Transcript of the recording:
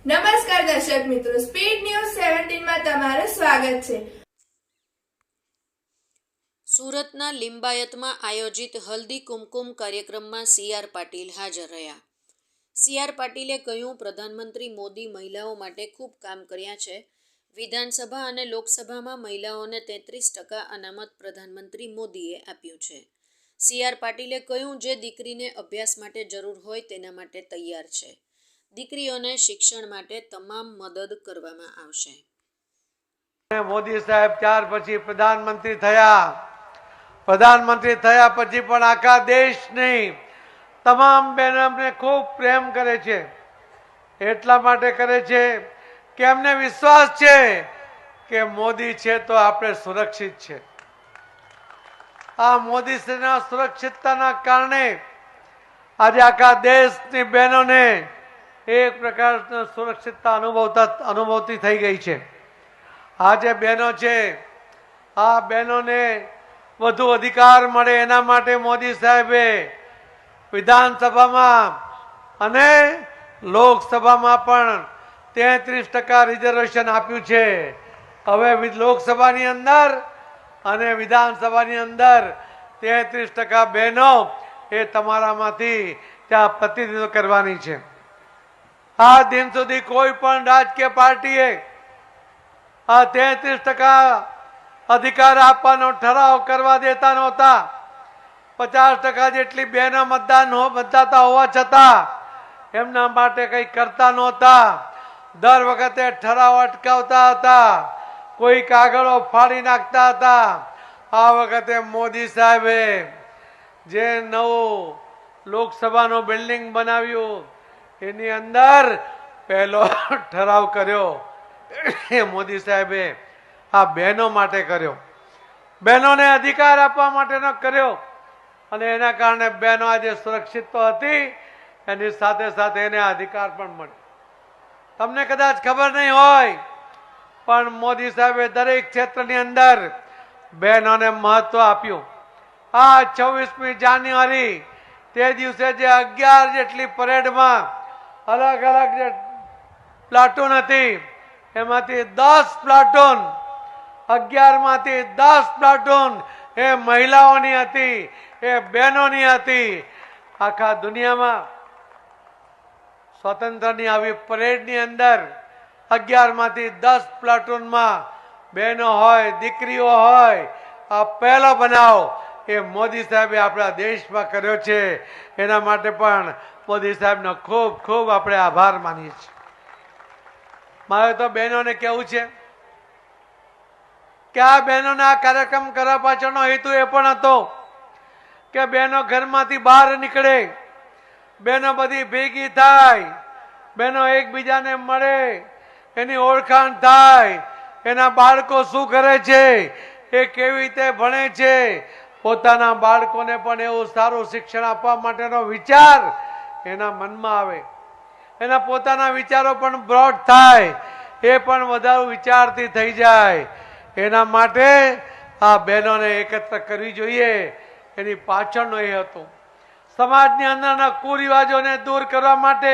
નમસ્કાર દર્શક મિત્રો, સ્પીડ ન્યૂઝ 17 માં તમારું સ્વાગત છે। સુરતના લિંબાયતમાં આયોજિત હલ્દી કુમકુમ કાર્યક્રમમાં સી.આર. પાટીલ હાજર રહ્યા। સી.આર. પાટીલે કહ્યું, પ્રધાનમંત્રી મોદી મહિલાઓ માટે ખૂબ કામ કર્યા છે। વિધાનસભા અને લોકસભામાં મહિલાઓને 33% અનામત પ્રધાનમંત્રી મોદીએ આપ્યું છે। સી.આર. પાટીલે કહ્યું, જે દીકરીને અભ્યાસ માટે જરૂર હોય તેના માટે તૈયાર છે। દીકરીઓને શિક્ષણ માટે તમામ મદદ કરવામાં આવશે। મોદી સાહેબ ત્યાર પછી પ્રધાનમંત્રી થયા પછી પણ આખા દેશની તમામ બહેનોને ખૂબ પ્રેમ કરે છે। એટલા માટે કરે છે કે એમને વિશ્વાસ છે કે મોદી છે તો આપણે સુરક્ષિત છે। આ મોદી શ્રીના સુરક્ષિતતાના કારણે આજે આખા દેશની બહેનોને એક પ્રકારની સુરક્ષિતતા અનુભવતી થઈ ગઈ છે। આ જે બહેનો છે આ બહેનોને વધુ અધિકાર મળે એના માટે મોદી સાહેબે વિધાનસભામાં અને લોકસભામાં પણ 33% રિઝર્વેશન આપ્યું છે। હવે લોકસભાની અંદર અને વિધાનસભાની અંદર 33% બહેનો એ તમારામાંથી ત્યાં પ્રતિનિધિત્વ કરવાની છે। આ દિન સુધી કોઈ પણ રાજકીય પાર્ટીએ આ 33% અધિકાર આપવાનો ઠરાવ કરવા દેતા નહોતા। 50% જેટલી બહેનો મતદાતા હોવા છતાં એમના માટે કંઈ કરતા નહોતા। દર વખતે ઠરાવ અટકાવતા હતા, કોઈ કાગળો ફાડી નાખતા હતા। આ વખતે મોદી સાહેબે જે નવું લોકસભાનું બિલ્ડિંગ બનાવ્યું એની અંદર પહેલો ઠરાવ કર્યો એ મોદી સાહેબે આ બહેનો માટે કર્યો, બહેનોને અધિકાર આપવા માટેનો કર્યો અને એના કારણે બહેનો આજે સુરક્ષિત તો હતી, એની સાથે સાથે એને અધિકાર પણ મળ્યો। તમને કદાચ ખબર નહીં હોય પણ મોદી સાહેબે દરેક ક્ષેત્રની અંદર બહેનોને મહત્વ આપ્યું। આ 26મી જાન્યુઆરી તે દિવસે જે 11 જેટલી પરેડમાં અલગ અલગ જે પ્લાટૂન હતી એમાંથી 10 પ્લાટૂન 11 માંથી 10 પ્લાટૂન એ મહિલાઓની હતી, એ બહેનોની હતી। આખા દુનિયામાં સ્વતંત્રની આવી પરેડની અંદર 11 માંથી 10 પ્લાટૂનમાં બહેનો હોય, દીકરીઓ હોય, આ પહેલો બનાવ એ મોદી સાહેબે આપણા દેશમાં કર્યો છે। એના માટે પણ મોદી સાહેબનો ખૂબ ખૂબ આપણે આભાર માનીએ છીએ। મારે તો બહેનોને કહેવું છે કે આ બહેનોને આ કાર્યક્રમ કરવા પાછળનો હેતુ એ પણ હતો કે બહેનો ઘરમાંથી બહાર નીકળે, બહેનો બધી ભેગી થાય, બહેનો એકબીજાને મળે, એની ઓળખાણ થાય, એના બાળકો શું કરે છે, એ કેવી રીતે ભણે છે, પોતાના બાળકોને પણ એવું સારું શિક્ષણ આપવા માટેનો વિચાર એના મનમાં આવે, એના પોતાના વિચારો પણ બ્રોડ થાય, એ પણ વધારે વિચારથી થઈ જાય। એના માટે આ બહેનોને એકત્ર કરવી જોઈએ। એની પાછળનો એ હતો સમાજની અંદરના કુરિવાજોને દૂર કરવા માટે